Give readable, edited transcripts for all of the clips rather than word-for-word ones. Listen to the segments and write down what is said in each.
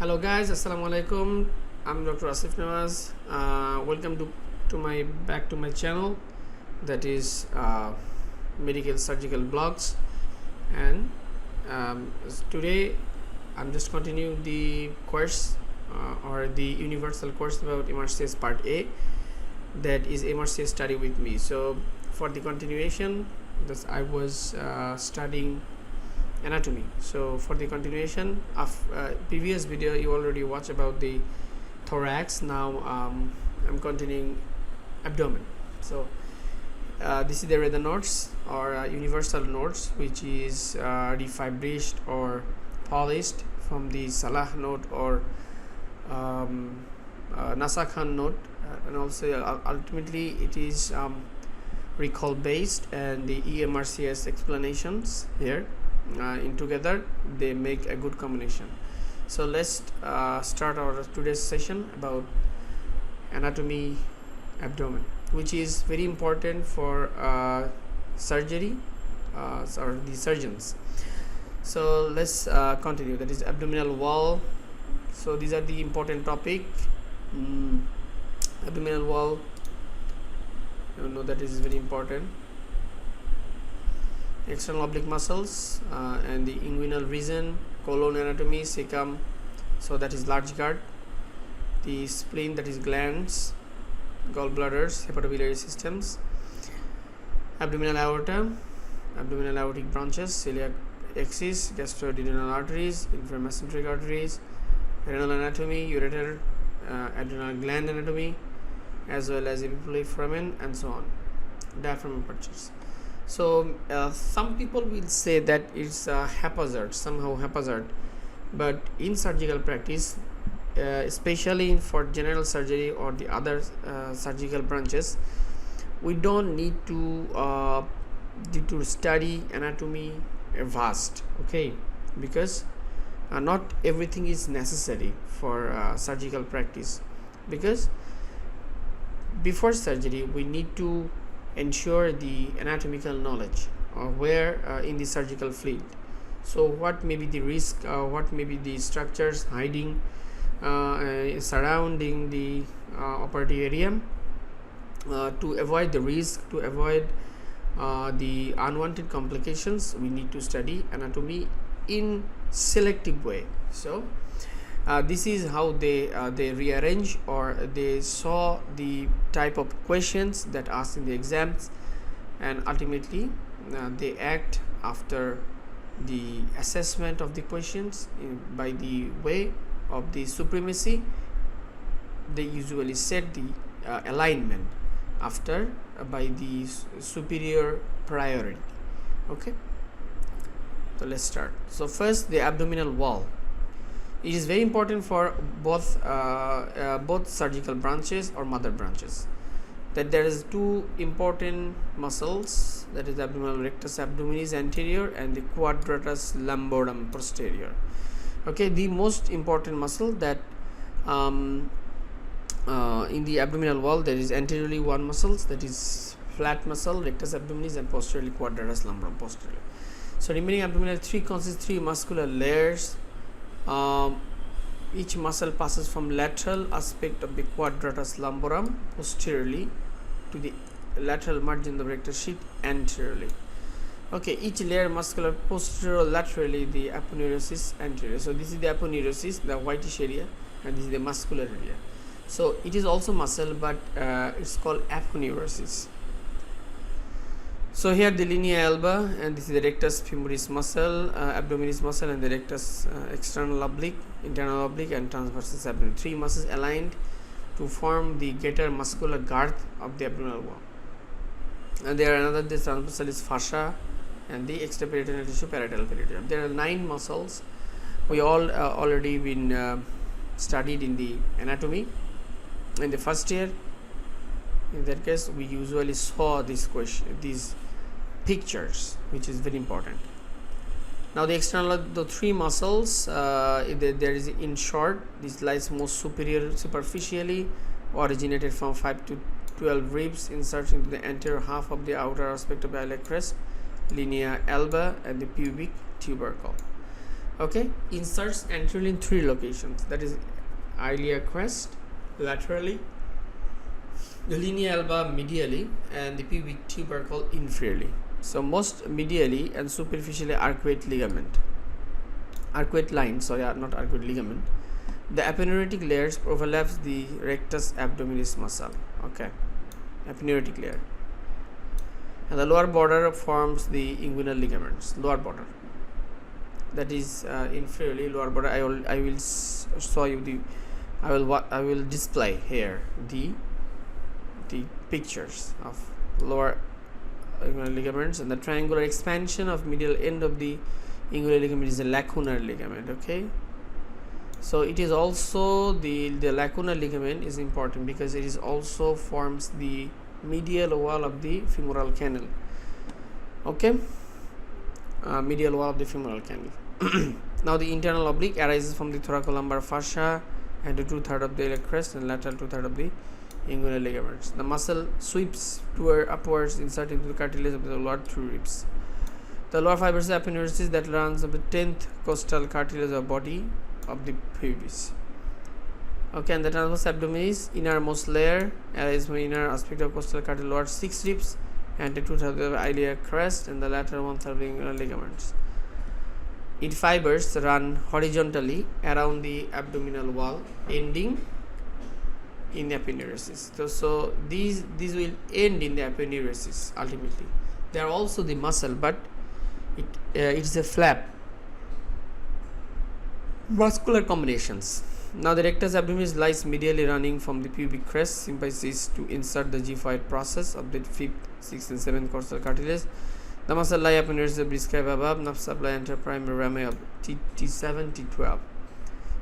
Hello guys, assalamu alaikum. I'm Dr. Asif Nawaz. Welcome to my back to my channel, that is medical surgical blogs. And today I'm just continuing the course or the universal course about MRCS part A, that is MRCS study with me. So for the continuation, I was studying anatomy. So for the continuation of previous video, you already watched about the thorax. Now I'm continuing abdomen. So this is the rhythm notes or universal notes, which is refibrilled or polished from the Salah note or Nasakhan note, and also ultimately it is recall based, and the EMRCS explanations here in together they make a good combination. So let's start our today's session about anatomy abdomen, which is very important for surgery or the surgeons. So let's continue. That is abdominal wall. So these are the important topic. Abdominal wall, you know, that is very important. External oblique muscles and the inguinal region, colon anatomy, cecum, so that is large guard, the spleen, that is glands, gallbladders, hepatobiliary systems, abdominal aorta, abdominal aortic branches, celiac axis, gastroduodenal arteries, inframesenteric arteries, renal anatomy, ureter, adrenal gland anatomy, as well as epiphyseal foramen, and so on, diaphragm apertures. So some people will say that it's haphazard, somehow haphazard, but in surgical practice, especially for general surgery or the other surgical branches, we don't need to study anatomy vast, okay, because not everything is necessary for surgical practice, because before surgery we need to ensure the anatomical knowledge where in the surgical field. So what may be the risk, what may be the structures hiding surrounding the operative area, to avoid the risk, to avoid the unwanted complications, we need to study anatomy in selective way. So this is how they rearrange or they saw the type of questions that asked in the exams, and ultimately they act after the assessment of the questions by the way of the supremacy. They usually set the alignment after by the superior priority. Okay, so let's start. So first, the abdominal wall. It is very important for both surgical branches or mother branches, that there is two important muscles, that is abdominal rectus abdominis anterior and the quadratus lumborum posterior. Okay, the most important muscle that in the abdominal wall, there is anteriorly one muscle, that is flat muscle rectus abdominis, and posteriorly quadratus lumborum posterior. So remaining abdominal three consists three muscular layers. Each muscle passes from lateral aspect of the quadratus lumborum posteriorly to the lateral margin of the rectus sheath anteriorly. Okay, each layer muscular posterior laterally the aponeurosis anterior. So this is the aponeurosis, the whitish area, and this is the muscular area. So it is also muscle, but it's called aponeurosis. So here the linea alba, and this is the rectus femoris muscle, abdominis muscle, and the rectus external oblique, internal oblique, and transversus abdomen. Three muscles aligned to form the greater muscular girth of the abdominal wall. And there are another, this transversalis fascia and the extraperitoneal tissue, parietal peritoneum. There are 9 muscles. We all already been studied in the anatomy in the first year. In that case, we usually saw these pictures, which is very important. Now the external, the 3 muscles, there is, in short, this lies most superficially, originated from 5 to 12 ribs, inserted into the anterior half of the outer aspect of the iliac crest, linea alba, and the pubic tubercle. Okay, inserts anteriorly in 3 locations, that is ilia crest laterally, the linea alba medially, and the pubic tubercle inferiorly. So most medially and superficially arcuate ligament, arcuate line, sorry, not arcuate ligament. The aponeurotic layers overlaps the rectus abdominis muscle. Okay, aponeurotic layer, and the lower border forms the inguinal ligaments. Lower border, that is inferiorly lower border. I will show you the. I will display here the pictures of lower inguinal ligaments, and the triangular expansion of medial end of the inguinal ligament is a lacunar ligament. Okay, so it is also the lacunar ligament is important because it is also forms the medial wall of the femoral canal. Okay, medial wall of the femoral canal. Now the internal oblique arises from the thoracolumbar fascia and to 2/3 of the iliac crest and lateral 2/3 of the inguinal ligaments. The muscle sweeps upwards, inserting into the cartilage of the lower 2 ribs. The lower fibers of aponeurosis that runs of the 10th costal cartilage of body of the pubis. Okay, and the transverse abdominis innermost layer arises from inner aspect of costal cartilage, lower 6 ribs and the 2/3 of the iliac crest and the lateral 1/3 of the inguinal ligaments. Its fibers run horizontally around the abdominal wall, ending in aponeurosis. So these will end in the aponeurosis ultimately. They are also the muscle, but it's a flap. Muscular combinations. Now the rectus abdominis lies medially running from the pubic crest, symphysis to insert the gymphoid process of the 5th, 6th and 7th costal cartilage. The muscle lie aponeurosis described above. Nerve supply enter primary rami of T7, T12.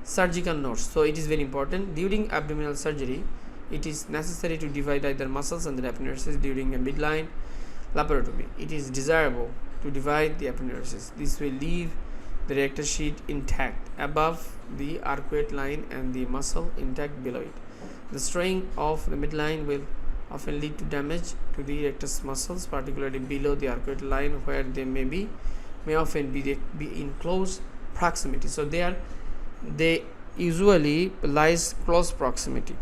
Surgical notes. So it is very important. During abdominal surgery, it is necessary to divide either muscles and the aponeurosis during a midline laparotomy. It is desirable to divide the aponeurosis. This will leave the rectus sheath intact above the arcuate line and the muscle intact below it. The straying of the midline will often lead to damage to the rectus muscles, particularly below the arcuate line, where they may often be in close proximity. So they usually lies close proximity.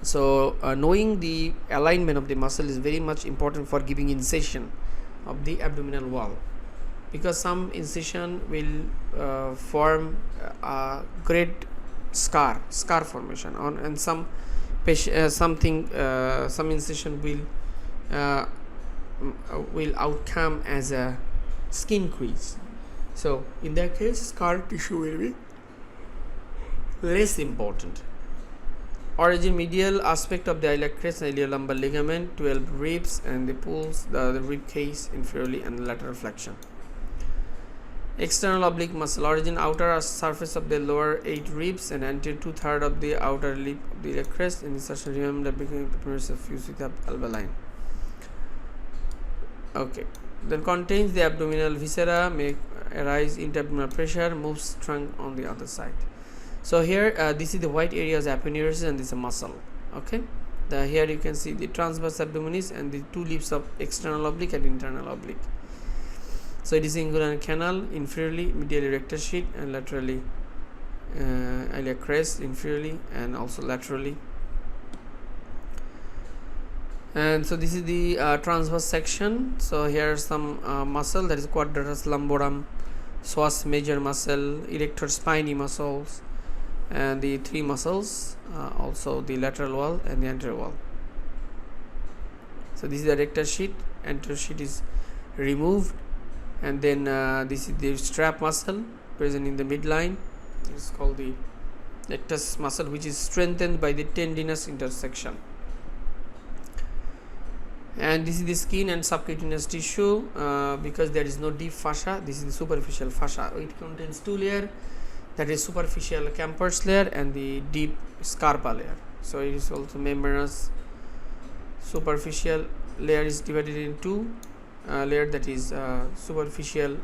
So knowing the alignment of the muscle is very much important for giving incision of the abdominal wall, because some incision will form a great scar formation on, and some incision will outcome as a skin crease. So in that case, scar tissue will be less important. Origin medial aspect of the iliac crest and iliolumbar ligament, 12 ribs, and the pulls the rib case inferiorly and lateral flexion. External oblique muscle. Origin outer surface of the lower 8 ribs and anterior 2/3 of the outer lip of the iliac crest, and insertion remember becoming fused with the alba line. Okay, then contains the abdominal viscera, may arise intra-abdominal pressure, moves trunk on the other side. So here this is the white areas aponeurosis, and this is a muscle. Okay, here you can see the transverse abdominis and the 2 lips of external oblique and internal oblique. So it is inguinal canal inferiorly, medially rectus sheath, and laterally iliac crest inferiorly and also laterally. And so this is the transverse section. So here some muscle, that is quadratus lumborum, psoas major muscle, erector spinae muscles, and the 3 muscles, also the lateral wall and the anterior wall. So this is the rectus sheath. Anterior sheath is removed, and then this is the strap muscle present in the midline. It's called the rectus muscle, which is strengthened by the tendinous intersection. And this is the skin and subcutaneous tissue, because there is no deep fascia. This is the superficial fascia. It contains 2 layers, that is superficial Camper's layer and the deep Scarpa layer. So it is also membranous. Superficial layer is divided in 2 layer, that is superficial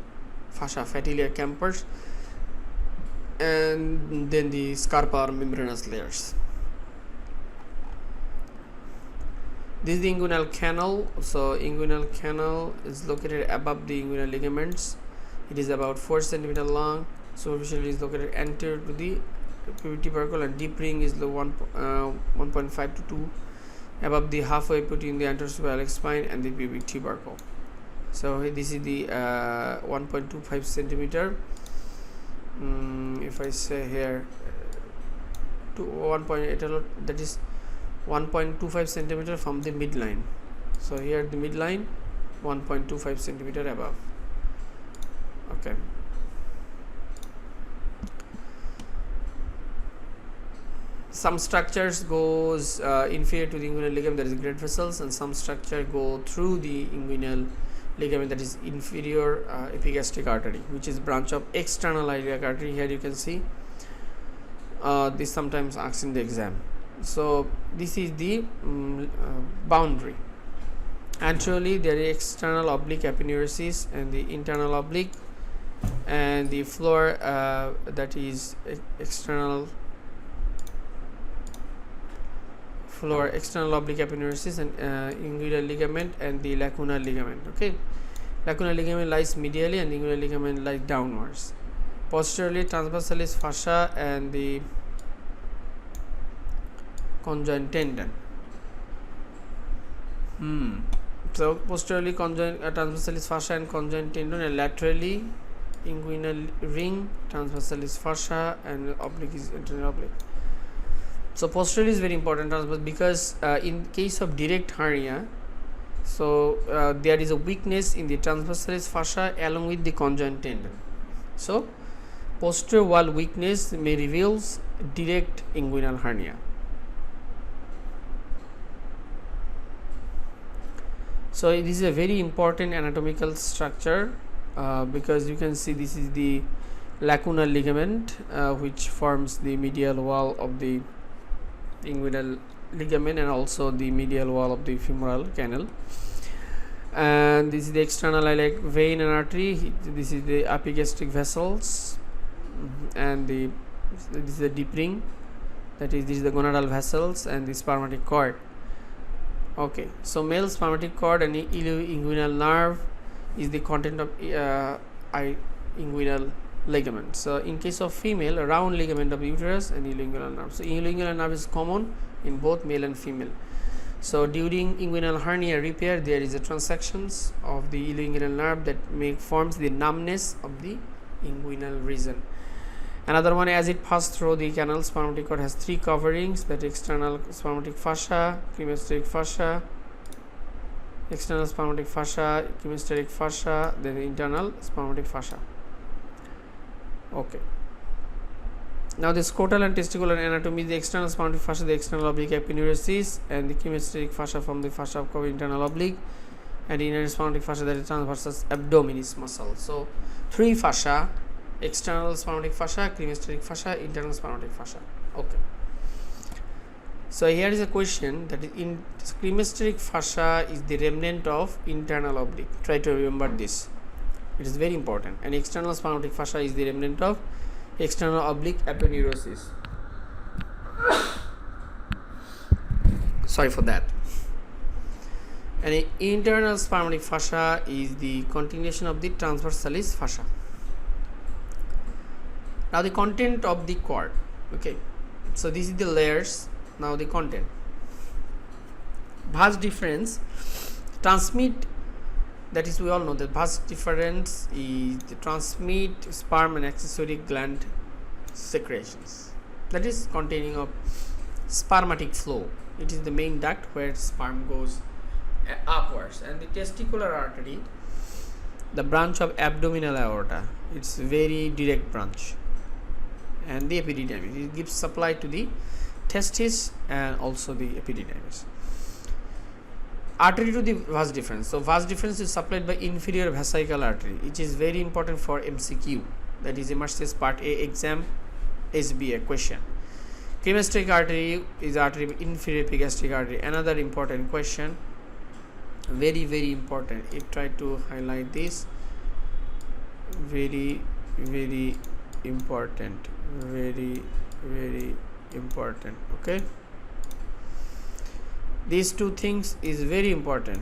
fascia, fatty layer Camper's, and then the Scarpa or membranous layers. This is the inguinal canal. So inguinal canal is located above the inguinal ligaments. It is about 4 centimeter long. Superficially is located anterior to the pubic tubercle, and deep ring is the 1.5 to 2 above the halfway between the anterospheric spine and the pubic tubercle. So this is the 1.25 centimeter. If I say here to 1.8, that is 1.25 centimeter from the midline. So here the midline 1.25 centimeter above. Okay. Some structures goes inferior to the inguinal ligament, that is great vessels, and some structure go through the inguinal ligament, that is inferior epigastric artery, which is branch of external iliac artery. Here you can see this sometimes asked in the exam. So this is the boundary. Anteriorly there is external oblique aponeurosis and the internal oblique, and the floor that is external oblique aponeurosis and inguinal ligament and the lacunar ligament. Okay, lacunar ligament lies medially and the inguinal ligament lies downwards. Posteriorly transversalis fascia and the conjoint tendon. So posteriorly transversalis fascia and conjoint tendon, and laterally inguinal ring, transversalis fascia, and oblique is internal oblique. So posteriorly is very important because in case of direct hernia, so there is a weakness in the transversalis fascia along with the conjoint tendon. So posterior wall weakness may reveals direct inguinal hernia. So this is a very important anatomical structure because you can see this is the lacunar ligament which forms the medial wall of the inguinal ligament and also the medial wall of the femoral canal. And this is the external iliac vein and artery. This is the epigastric vessels, and this is the deep ring, that is this is the gonadal vessels and the spermatic cord. Okay, so male spermatic cord and ilioinguinal nerve is the content of inguinal ligament. So in case of female, a round ligament of uterus and ilioinguinal nerve. So ilioinguinal nerve is common in both male and female. So during inguinal hernia repair, there is a transections of the ilioinguinal nerve that forms the numbness of the inguinal region. Another one, as it passed through the canal, spermatic cord has 3 coverings, that external spermatic fascia, cremasteric fascia, external spermatic fascia, cremasteric fascia, then the internal spermatic fascia. Okay. Now the scrotal and testicular anatomy, the external spermatic fascia, the external oblique aponeurosis, and the cremasteric fascia from the fascia of internal oblique, and the inner spermatic fascia, that is transversus abdominis muscle. So 3 fascia: external spermatic fascia, cremasteric fascia, internal spermatic fascia. Okay. So here is a question that in cremasteric fascia is the remnant of internal oblique. Try to remember this. It is very important. And external spermatic fascia is the remnant of external oblique aponeurosis. Sorry for that. And internal spermatic fascia is the continuation of the transversalis fascia. Now the content of the cord. Okay, so this is the layers. Now the content. Vas deferens transmit, that is we all know that vas deferens is the transmit sperm and accessory gland secretions, that is containing of spermatic flow. It is the main duct where sperm goes upwards, and the testicular artery, the branch of abdominal aorta, it's very direct branch, and the epididymis, it gives supply to the testis and also the epididymis. Artery to the vas deferens. So vas deferens is supplied by inferior vesical artery, which is very important for MCQ, that is MRCS part A exam SBA question. Cremasteric artery is artery of inferior epigastric artery. Another important question, very very important. If try to highlight this, very very important, very very important. Okay, these two things is very important.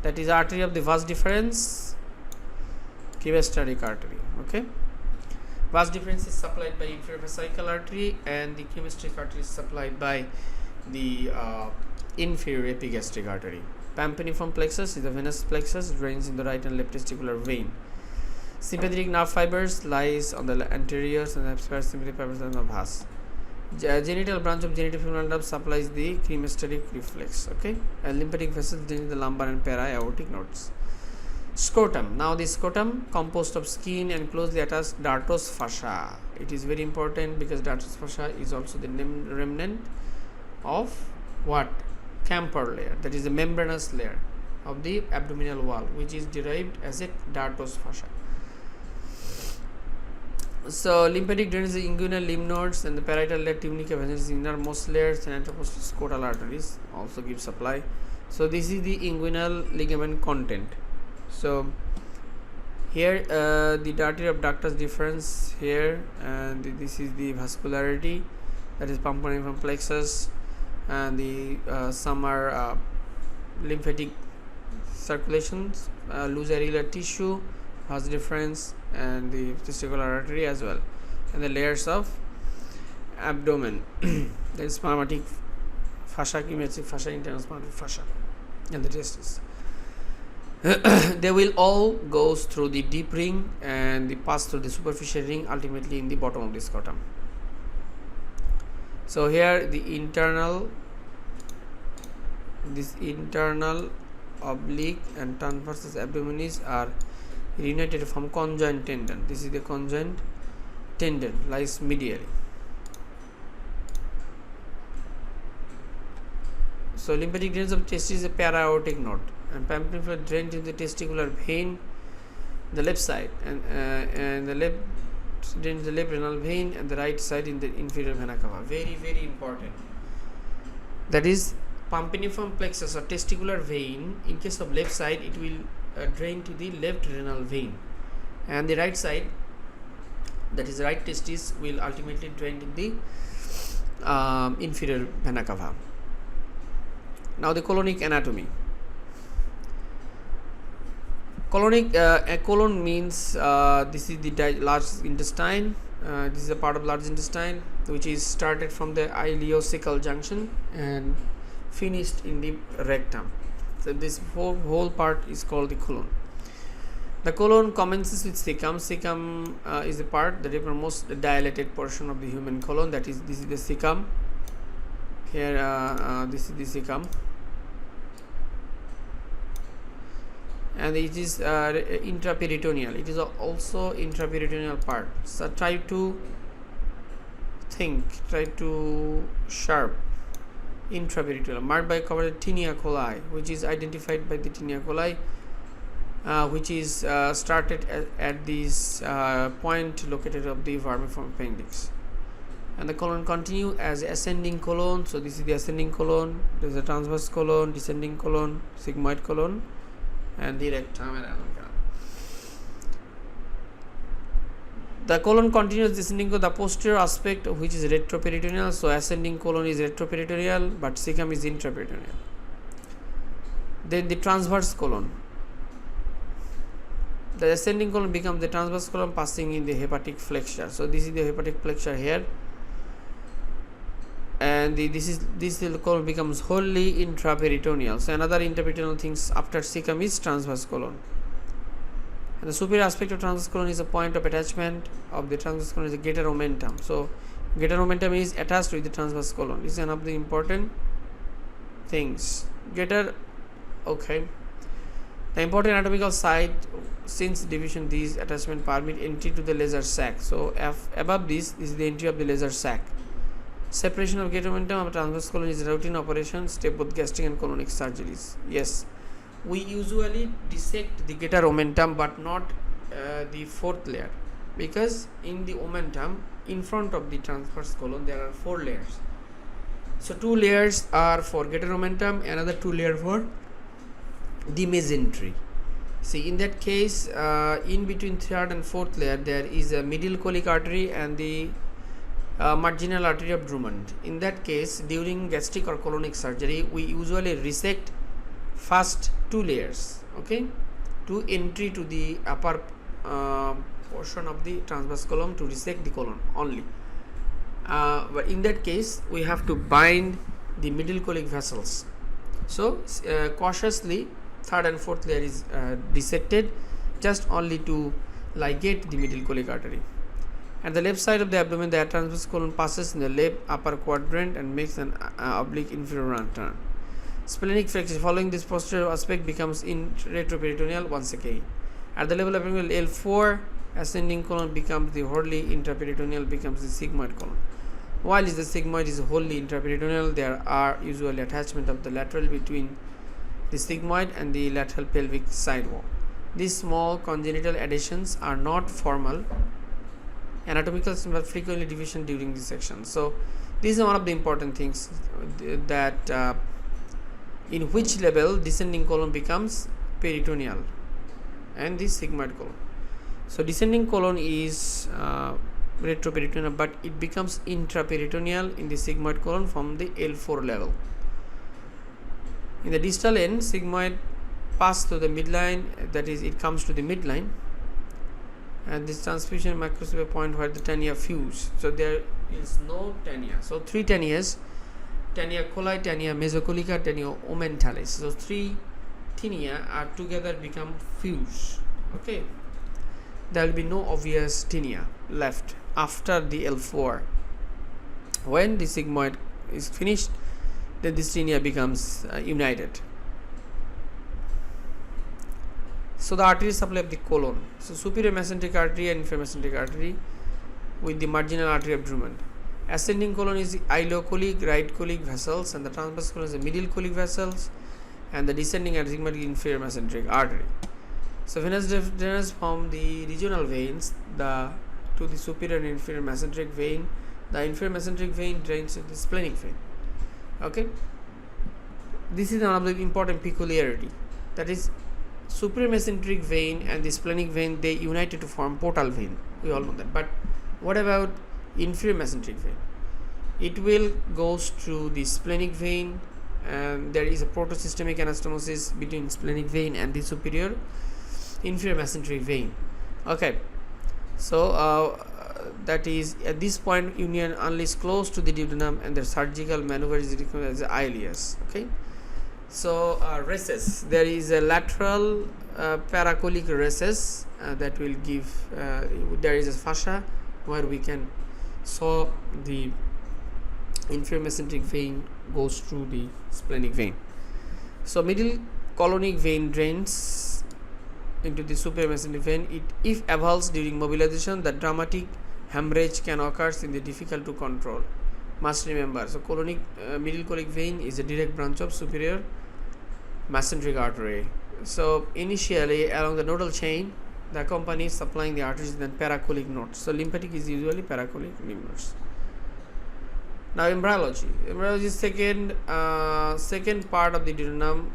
that is artery of the vas deferens, cremasteric artery. Okay, vas deferens is supplied by inferior vesical artery, and the cremasteric artery is supplied by the inferior epigastric artery. Pampiniform plexus is the venous plexus, drains in the right and left testicular vein. Sympathetic nerve fibers lies on the anterior and obscure sympathetic fibers on the vas. Genital branch of genitofemoral nerve supplies the cremasteric reflex. Okay, and lymphatic vessels drain the lumbar and para-aortic nodes. Scrotum. Now the scrotum composed of skin and closely attached dartos fascia. It is very important because dartos fascia is also the remnant of what? Camper layer, that is the membranous layer of the abdominal wall, which is derived as a dartos fascia. So lymphatic drains the inguinal lymph nodes, and the parietal layer tunica vaginal innermost layers, and anteroposterior scrotal arteries also give supply. So this is the inguinal ligament content. So here the artery of ductus deferens here, and this is the vascularity, that is pampiniform plexus, and the some are lymphatic circulations, loose areolar tissue, vas deferens, and the testicular artery as well, and the layers of abdomen, that is spermatic fascia, cremasteric fascia, internal spermatic fascia, and the testes. They will all goes through the deep ring and they pass through the superficial ring, ultimately in the bottom of the scrotum. So here the internal oblique and transversus abdominis are reunited from conjoint tendon. This is the conjoint tendon, lies medially. So lymphatic drains of testis is a para-aortic node, and pampiniform drains in the testicular vein, the left side, and the left drains the left renal vein, and the right side in the inferior vena cava. Very, very important. That is pampiniform plexus or testicular vein. In case of left side, it will drain to the left renal vein, and the right side, that is right testis, will ultimately drain to the inferior vena cava. Now the colonic anatomy. Colonic, a colon means this is the large intestine. This is a part of large intestine which is started from the ileocecal junction and finished in the rectum. So this whole part is called the colon. The colon commences with cecum. Cecum is the part, the most dilated portion of the human colon. That is, this is the cecum. Here, this is the cecum, and it is intraperitoneal. It is also intraperitoneal part. So try to think, try to sharp. Intraperitoneal, marked by covered tinea coli, which is identified by the tinea coli, which is started at this point located of the vermiform appendix. And the colon continue as ascending colon. So this is the ascending colon, there is a transverse colon, descending colon, sigmoid colon, and the rectum and anal canal. The colon continues descending to the posterior aspect, which is retroperitoneal. So ascending colon is retroperitoneal, but cecum is intraperitoneal. Then the transverse colon. The ascending colon becomes the transverse colon, passing in the hepatic flexure. So this is the hepatic flexure here, and this colon becomes wholly intraperitoneal. So another intraperitoneal things after cecum is transverse colon. And the superior aspect of transverse colon is a point of attachment of the transverse colon is the greater omentum. So greater omentum is attached with the transverse colon. This is one of the important things. Greater, okay. The important anatomical site, since division, these attachment permit entry to the laser sac. So above this is the entry of the laser sac. Separation of greater omentum of transverse colon is a routine operation, step both gastric and colonic surgeries. Yes, we usually dissect the greater omentum, but not the fourth layer, because in the omentum in front of the transverse colon there are 4 layers. So 2 layers are for greater omentum, another 2 layers for the mesentery. See, in that case, in between 3rd and 4th layer there is a middle colic artery and the marginal artery of Drummond. In that case, during gastric or colonic surgery, we usually resect first 2 layers okay, to entry to the upper portion of the transverse column to resect the colon only. But in that case we have to bind the middle colic vessels. So cautiously third and fourth layer is dissected just only to ligate the middle colic artery. At the left side of the abdomen, the transverse colon passes in the left upper quadrant and makes an oblique inferior turn. Splenic flexure following this posterior aspect becomes in retroperitoneal once again. At the level of L4, ascending colon becomes the wholly intraperitoneal, becomes the sigmoid colon. While the sigmoid is wholly intraperitoneal, there are usually attachment of the lateral between the sigmoid and the lateral pelvic side wall. These small congenital adhesions are not formal anatomical, but frequently deviation during this section. So this is one of the important things, that in which level descending colon becomes peritoneal and the sigmoid colon. So descending colon is retroperitoneal, but it becomes intraperitoneal in the sigmoid colon from the L4 level. In the distal end, sigmoid pass through the midline, that is, it comes to the midline, and this transfusion microscopic point where the tenia fuse. So there is no tenia. So three tenias, tenia coli, tenia mesocolica, tenia omenthalis. So three tenia are together become fuse. Okay, there will be no obvious tenia left after the L4. When the sigmoid is finished, then this tenia becomes united. So the artery supply of the colon. So superior mesenteric artery and inferior mesenteric artery with the marginal artery abdomen. Ascending colon is the ileocolic, right colic vessels, and the transverse colon is the middle colic vessels, and the descending and sigmoid inferior mesenteric artery. So venous drainage from the regional veins to the superior and inferior mesenteric vein. The inferior mesenteric vein drains to the splenic vein. Okay, this is one of the important peculiarity, that is, superior mesenteric vein and the splenic vein, they united to form portal vein. We all know that. But what about inferior mesenteric vein? It will goes through the splenic vein, and there is a protosystemic anastomosis between splenic vein and the superior inferior mesenteric vein. Okay, so that is, at this point union only is close to the duodenum, and the surgical maneuver is recognized as the ileus. Okay, so recess, there is a lateral paracolic recess that will give there is a fascia where we can saw the inferior mesenteric vein goes through the splenic vein. So middle colonic vein drains into the superior mesenteric vein. If avulsed during mobilization, the dramatic hemorrhage can occur in the difficult to control. Must remember, so colonic middle colic vein is a direct branch of superior mesenteric artery. So initially along the nodal chain, the company is supplying the arteries, then paracolic nodes. So lymphatic is usually paracolic lymph nodes. Now embryology is second part of the duodenum,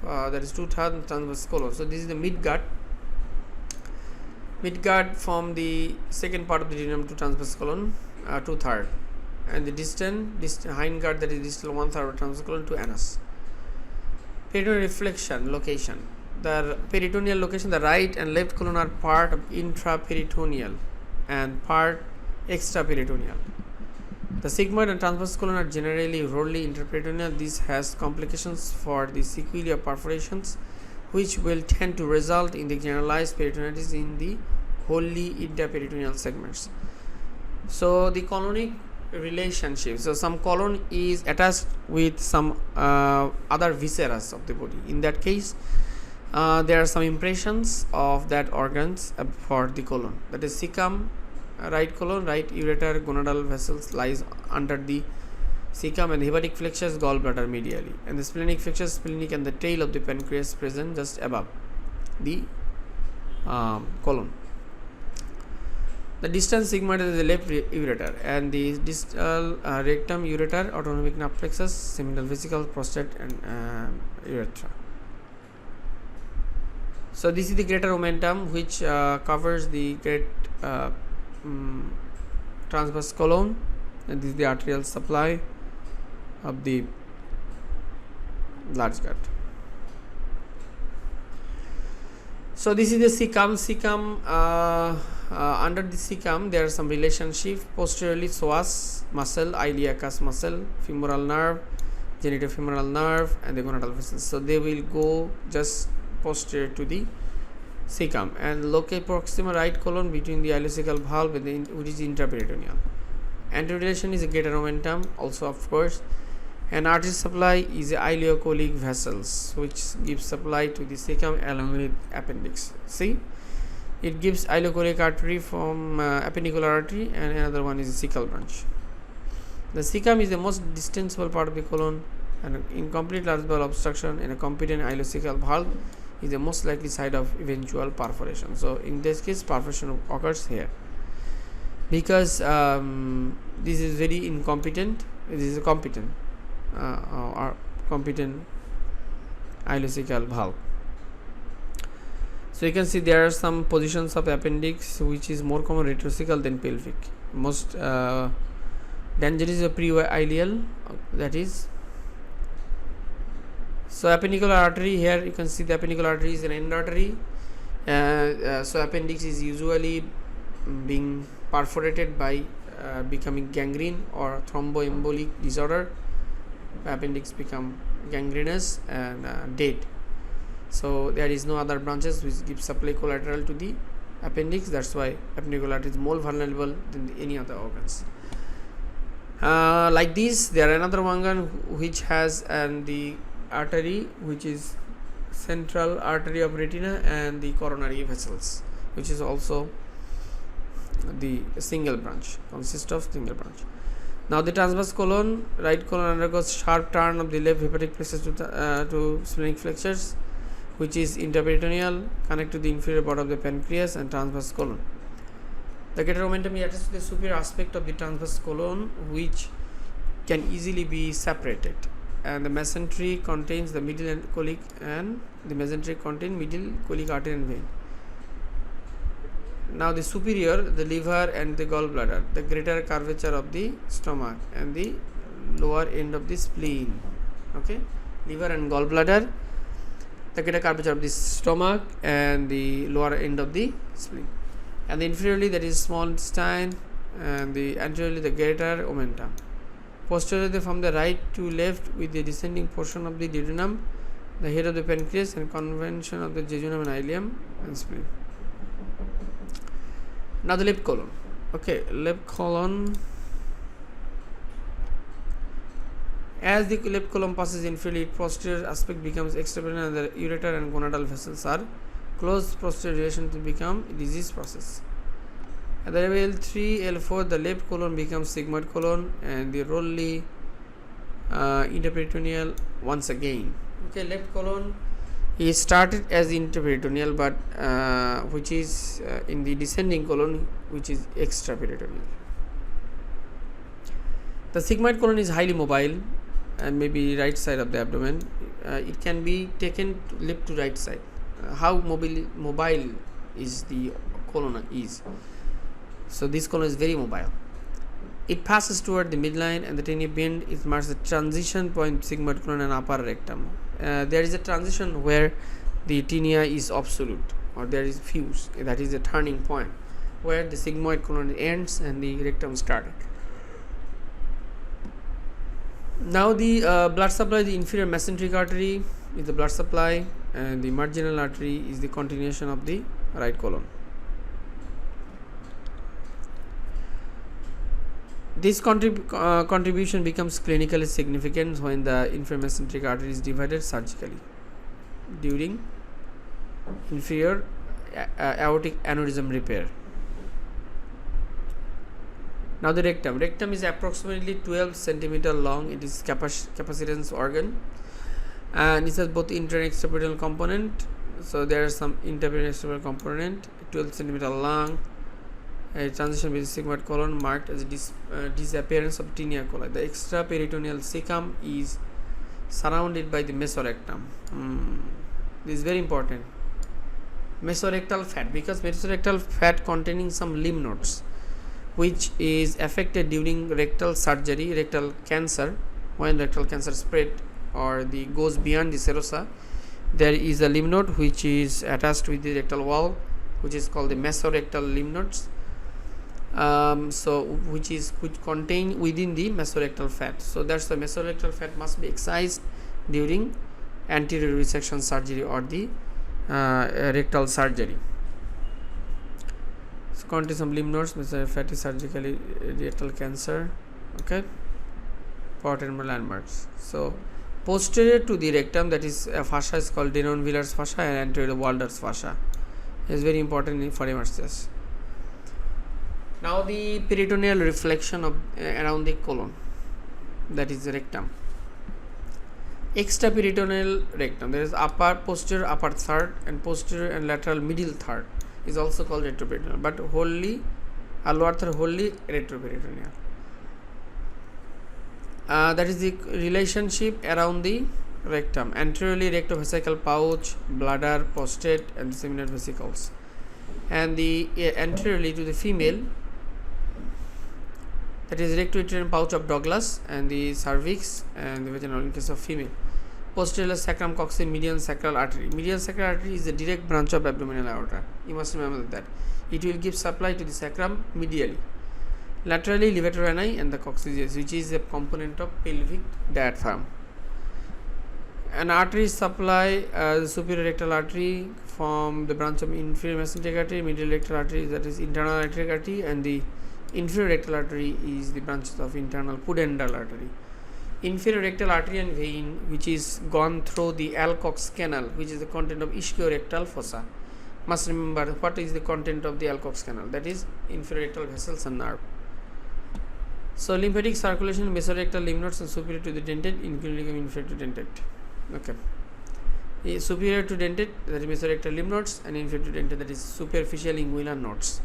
that is 2/3 transverse colon. So this is the midgut from the second part of the duodenum to transverse colon, 2/3, and the distant hindgut, that is distal 1/3 of transverse colon to anus. Peritoneal reflection location. The peritoneal location, the right and left colon are part of intraperitoneal and part extraperitoneal. The sigmoid and transverse colon are generally wholly intraperitoneal. This has complications for the sequelae of perforations, which will tend to result in the generalized peritonitis in the wholly intraperitoneal segments. So the colonic relationship. So some colon is attached with some other viscera of the body. In that case, there are some impressions of that organs for the colon. That is cecum, right colon, right ureter, gonadal vessels lies under the cecum, and the hepatic flexus gallbladder medially, and the splenic flexus, splenic, and the tail of the pancreas present just above the colon. The distal sigmoid is the left ureter, and the distal rectum, ureter, autonomic nerve plexus, seminal vesicle, prostate, and urethra. So this is the greater omentum, which covers the great transverse colon, and this is the arterial supply of the large gut. So this is the cecum. Under the cecum there are some relationship. Posteriorly psoas muscle, iliacus muscle, femoral nerve, genitofemoral nerve, and the gonadal vessels. So they will go just posterior to the cecum, and loci proximal right colon between the ileocecal valve and the which is intraperitoneal. Anterior relation is a greater omentum also, of course, and artery supply is a ileocolic vessels which gives supply to the cecum along with appendix. See, it gives ileocolic artery from appendicular artery, and another one is the cecal branch. The cecum is the most distensible part of the colon, and incomplete large bowel obstruction in a competent ileocecal valve is the most likely site of eventual perforation. So in this case perforation occurs here because this is very incompetent. This is a competent or competent ileocecal valve. So you can see there are some positions of appendix which is more common retrocecal than pelvic. Most dangerous is a pre-ileal, that is. So appendicular artery, here you can see the appendicular artery is an end artery. So appendix is usually being perforated by becoming gangrene or thromboembolic disorder. Appendix become gangrenous and dead. So there is no other branches which give supply collateral to the appendix. That's why appendicular artery is more vulnerable than any other organs. Like this, there are another organ which has the artery which is central artery of retina and the coronary vessels, which is also the single branch, consists of single branch. Now the transverse colon, right colon undergoes sharp turn of the left hepatic plexus to splenic flexures, which is intraperitoneal, connect to the inferior body of the pancreas and transverse colon. The greater omentum is attached to the superior aspect of the transverse colon, which can easily be separated, and the mesentery contains the middle and colic, and the mesentery contains middle colic artery and vein. Now the superior, the liver and the gallbladder, the greater curvature of the stomach and the lower end of the spleen. Okay, liver and gallbladder, the greater curvature of the stomach and the lower end of the spleen. And the inferiorly, that is small intestine, and the anteriorly the greater omentum. Posteriorly from the right to left with the descending portion of the duodenum, the head of the pancreas and convention of the jejunum and ileum and spleen. Now the left colon. Okay, left colon. As the left colon passes inferiorly, its posterior aspect becomes extraperitoneal, and the ureter and gonadal vessels are close posterior relation to become disease process. At the level L3, L4, the left colon becomes sigmoid colon, and the Rolli interperitoneal once again. Okay, left colon is started as interperitoneal, but which is in the descending colon, which is extraperitoneal. The sigmoid colon is highly mobile and maybe right side of the abdomen. It can be taken left to right side. How mobile is the colon is? So this colon is very mobile. It passes toward the midline and the tiny bend. It marks the transition point sigmoid colon and upper rectum. There is a transition where the tinea is absolute, or there is fuse. That is a turning point where the sigmoid colon ends and the rectum started. Now the blood supply, the inferior mesenteric artery is the blood supply, and the marginal artery is the continuation of the right colon. This contribution becomes clinically significant when the inferior mesenteric artery is divided surgically during inferior aortic aneurysm repair. Now the rectum. Rectum is approximately 12 centimeter long. It is capacitance organ, and it has both inter and extraperitoneal component. So there are some interperitoneal and extraperitoneal component. 12 centimeter long. A transition with the sigmoid colon marked as a disappearance of tinea coli. The extraperitoneal cecum is surrounded by the mesorectum. This is very important. Mesorectal fat, because mesorectal fat containing some lymph nodes, which is affected during rectal surgery, rectal cancer. When rectal cancer spread or the goes beyond the serosa, there is a lymph node which is attached with the rectal wall, which is called the mesorectal lymph nodes. Which contain within the mesorectal fat. So that's the mesorectal fat must be excised during anterior resection surgery or the rectal surgery. So contain some lymph nodes, mesorectal fat is surgically rectal cancer. Okay, part-01 landmarks. So posterior to the rectum, that is fascia is called Denon-Villar's fascia, and anterior to Walder's fascia. Is very important for MRCS. Now the peritoneal reflection of around the colon, that is the rectum. Extraperitoneal rectum, there is upper, posterior upper third, and posterior and lateral middle third is also called retroperitoneal, but wholly lower third wholly retroperitoneal. That is the relationship around the rectum. Anteriorly rectovesical pouch, bladder, prostate, and the seminal vesicles, and the anteriorly to the female, that is rectouterine pouch of Douglas and the cervix and the vaginal in case of female. Posterior sacrum coccyx median sacral artery. Median sacral artery is a direct branch of abdominal aorta. You must remember that. It will give supply to the sacrum medially. Laterally levator ani and the coccygeus, which is a component of pelvic diaphragm. An artery supply the superior rectal artery from the branch of inferior mesenteric artery, medial rectal artery, that is internal arterial artery, and the inferior rectal artery is the branches of internal pudendal artery. Inferior rectal artery and vein, which is gone through the Alcock's canal, which is the content of ischiorectal fossa. Must remember what is the content of the Alcock's canal, that is inferior rectal vessels and nerve. So lymphatic circulation, mesorectal lymph nodes and superior to the dentate, inguinal ligament inferior to dentate. Okay. Superior to dentate, that is mesorectal lymph nodes, and inferior to dentate, that is superficial inguinal nodes.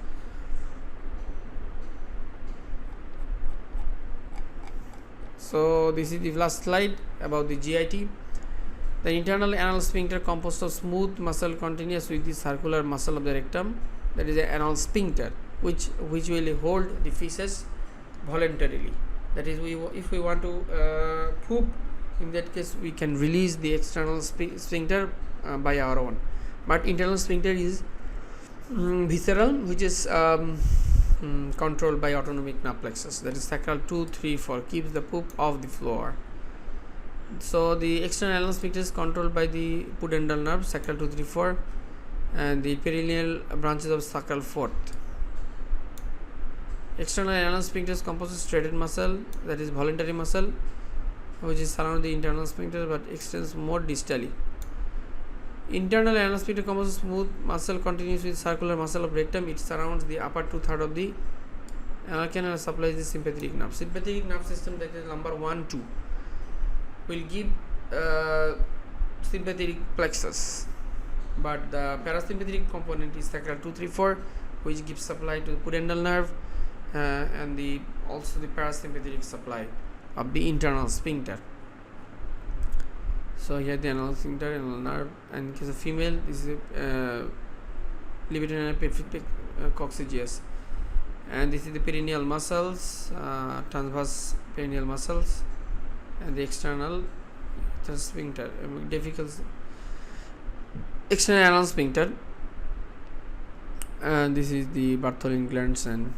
So this is the last slide about the GIT. The internal anal sphincter composed of smooth muscle continuous with the circular muscle of the rectum, that is the anal sphincter, which will hold the feces voluntarily. That is, if we want to poop, in that case we can release the external sphincter by our own. But internal sphincter is visceral, which is controlled by autonomic nerve plexus, that is sacral 2, 3, 4, keeps the poop off the floor. So the external anal sphincter is controlled by the pudendal nerve, sacral 2, 3, 4, and the perineal branches of sacral 4th. External anal sphincter is composed of striated muscle, that is voluntary muscle, which is surround the internal sphincter but extends more distally. Internal anal sphincter composed of smooth muscle continues with circular muscle of rectum. It surrounds the upper 2/3 of the anal canal and supplies the sympathetic nerve. Sympathetic nerve system, that is number 1, 2, will give sympathetic plexus, but the parasympathetic component is sacral 2, 3, 4, which gives supply to the pudendal nerve and also the parasympathetic supply of the internal sphincter. So here the anal sphincter, anal nerve, and in case of female, this is levator and coccygeus, and this is the perineal muscles, transverse perineal muscles, and the external sphincter, external anal sphincter, and this is the Bartholin glands and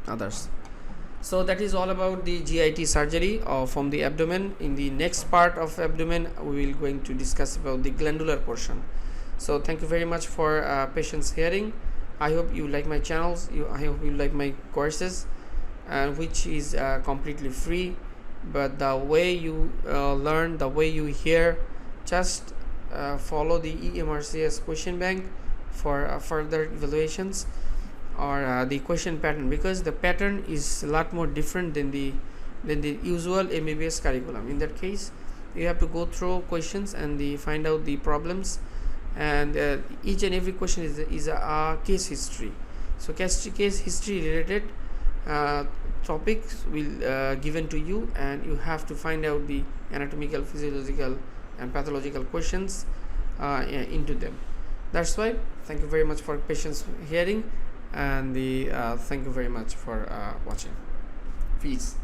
others. So that is all about the GIT surgery from the abdomen. In the next part of abdomen, we will going to discuss about the glandular portion. So thank you very much for patience hearing. I hope you like my channels. I hope you like my courses, which is completely free. But the way you learn, the way you hear, just follow the MRCS question bank for further evaluations, or the question pattern, because the pattern is a lot more different than the usual MBBS curriculum. In that case, you have to go through questions and find out the problems, and each and every question is a case history. So case history related topics will given to you, and you have to find out the anatomical, physiological, and pathological questions into them. That's why thank you very much for patience hearing, and thank you very much for watching. Peace.